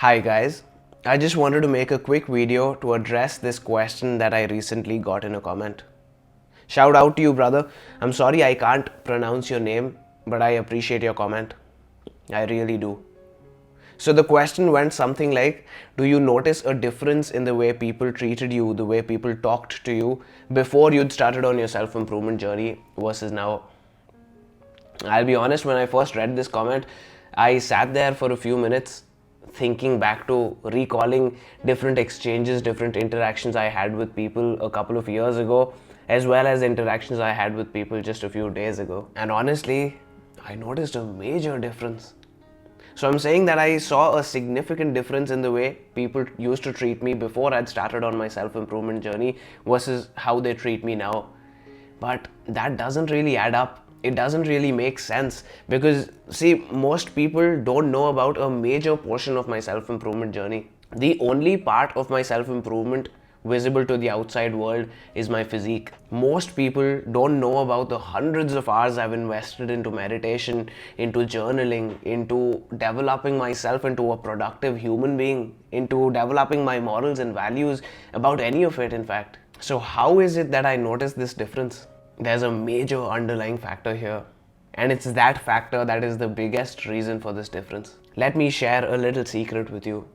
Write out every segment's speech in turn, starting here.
Hi guys, I just wanted to make a quick video to address this question that I recently got in a comment. Shout out to you, brother. I'm sorry I can't pronounce your name, but I appreciate your comment. I really do. So the question went something like, do you notice a difference in the way people treated you, the way people talked to you before you'd started on your self-improvement journey versus now? I'll be honest, when I first read this comment, I sat there for a few minutes thinking back to recalling different exchanges, different interactions I had with people a couple of years ago, as well as interactions I had with people just a few days ago. And honestly, I noticed a major difference. So I'm saying that I saw a significant difference in the way people used to treat me before I'd started on my self-improvement journey versus how they treat me now. But that doesn't really add up. It doesn't really make sense because, see, most people don't know about a major portion of my self-improvement journey. The only part of my self-improvement visible to the outside world is my physique. Most people don't know about the hundreds of hours I've invested into meditation, into journaling, into developing myself into a productive human being, into developing my morals and values, about any of it, in fact. So how is it that I notice this difference? There's a major underlying factor here, and it's that factor that is the biggest reason for this difference. Let me share a little secret with you.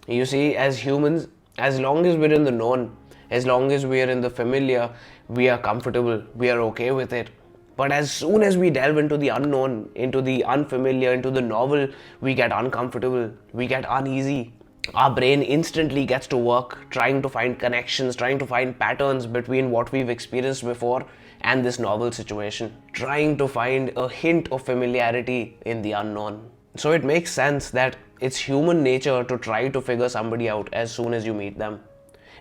You see, as humans, as long as we're in the known, as long as we're in the familiar, we are comfortable, we are okay with it. But as soon as we delve into the unknown, into the unfamiliar, into the novel, we get uncomfortable, we get uneasy. Our brain instantly gets to work trying to find connections, trying to find patterns between what we've experienced before and this novel situation, trying to find a hint of familiarity in the unknown. So it makes sense that it's human nature to try to figure somebody out as soon as you meet them.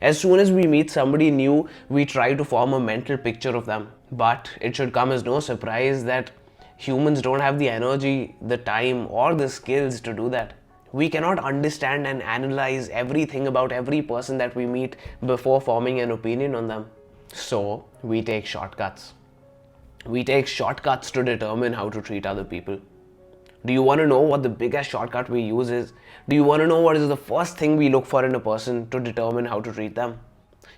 As soon as we meet somebody new, we try to form a mental picture of them. But it should come as no surprise that humans don't have the energy, the time, or the skills to do that. We cannot understand and analyze everything about every person that we meet before forming an opinion on them. So, we take shortcuts. We take shortcuts to determine how to treat other people. Do you want to know what the biggest shortcut we use is? Do you want to know what is the first thing we look for in a person to determine how to treat them?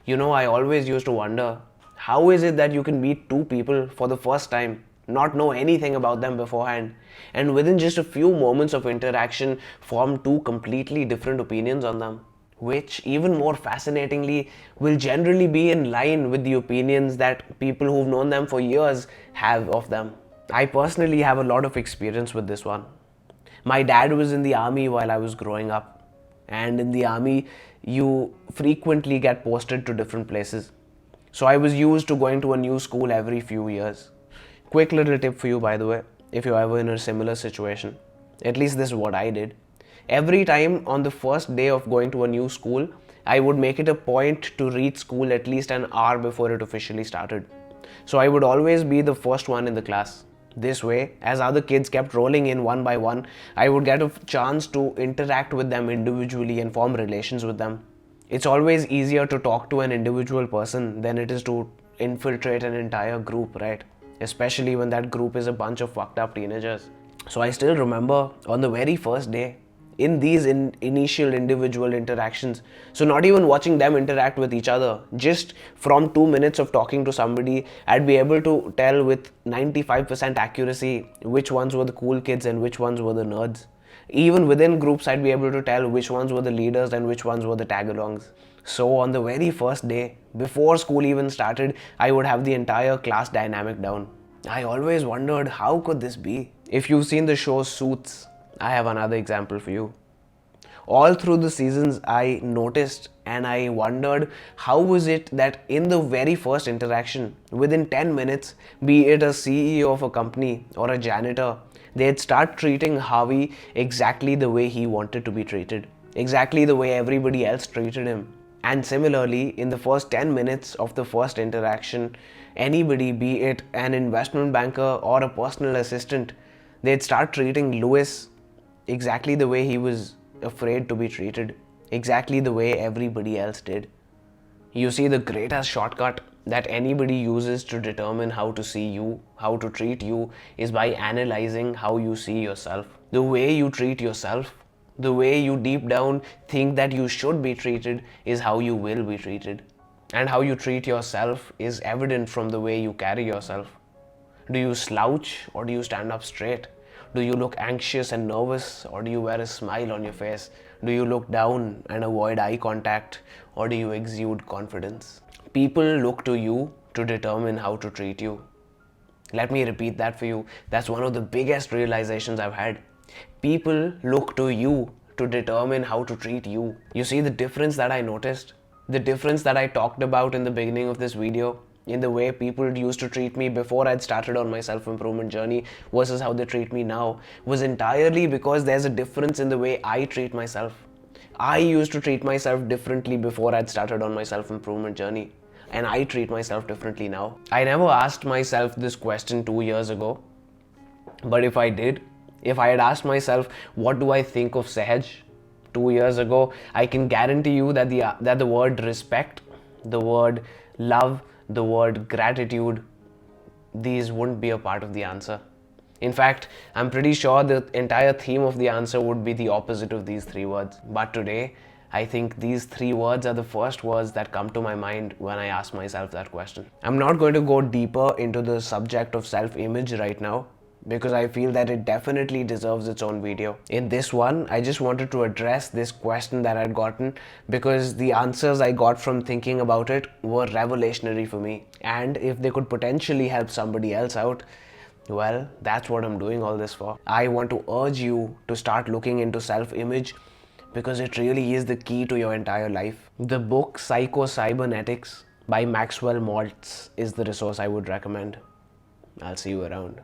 You know, I always used to wonder, how is it that you can meet two people for the first time, not know anything about them beforehand, and within just a few moments of interaction form two completely different opinions on them, which, even more fascinatingly, will generally be in line with the opinions that people who've known them for years have of them. I personally have a lot of experience with this one. My dad was in the army while I was growing up, and in the army, you frequently get posted to different places. So I was used to going to a new school every few years. Quick little tip for you, by the way, if you're ever in a similar situation. At least this is what I did. Every time on the first day of going to a new school, I would make it a point to reach school at least an hour before it officially started. So I would always be the first one in the class. This way, as other kids kept rolling in one by one, I would get a chance to interact with them individually and form relations with them. It's always easier to talk to an individual person than it is to infiltrate an entire group, right? Especially when that group is a bunch of fucked up teenagers. So I still remember on the very first day, in these initial individual interactions, so not even watching them interact with each other, just from 2 minutes of talking to somebody, I'd be able to tell with 95% accuracy which ones were the cool kids and which ones were the nerds. Even within groups, I'd be able to tell which ones were the leaders and which ones were the tag-alongs. So on the very first day, before school even started, I would have the entire class dynamic down. I always wondered, how could this be? If you've seen the show Suits, I have another example for you. All through the seasons, I noticed and I wondered, how was it that in the very first interaction, within 10 minutes, be it a CEO of a company or a janitor, they'd start treating Harvey exactly the way he wanted to be treated, exactly the way everybody else treated him. And similarly, in the first 10 minutes of the first interaction, anybody, be it an investment banker or a personal assistant, they'd start treating Lewis exactly the way he was afraid to be treated, exactly the way everybody else did. You see, the greatest shortcut that anybody uses to determine how to see you, how to treat you, is by analyzing how you see yourself. The way you treat yourself The way you deep down think that you should be treated is how you will be treated. And how you treat yourself is evident from the way you carry yourself. Do you slouch or do you stand up straight? Do you look anxious and nervous or do you wear a smile on your face? Do you look down and avoid eye contact or do you exude confidence? People look to you to determine how to treat you. Let me repeat that for you. That's one of the biggest realizations I've had. People look to you to determine how to treat you. You see the difference that I noticed? The difference that I talked about in the beginning of this video, in the way people used to treat me before I'd started on my self-improvement journey versus how they treat me now, was entirely because there's a difference in the way I treat myself. I used to treat myself differently before I'd started on my self-improvement journey, and I treat myself differently now. I never asked myself this question 2 years ago, but if I did, if I had asked myself, what do I think of Sahaj 2 years ago, I can guarantee you that the word respect, the word love, the word gratitude, these wouldn't be a part of the answer. In fact, I'm pretty sure the entire theme of the answer would be the opposite of these 3 words. But today, I think these 3 words are the first words that come to my mind when I ask myself that question. I'm not going to go deeper into the subject of self-image right now, because I feel that it definitely deserves its own video. In this one, I just wanted to address this question that I'd gotten because the answers I got from thinking about it were revelationary for me. And if they could potentially help somebody else out, well, that's what I'm doing all this for. I want to urge you to start looking into self-image because it really is the key to your entire life. The book Psycho-Cybernetics by Maxwell Maltz is the resource I would recommend. I'll see you around.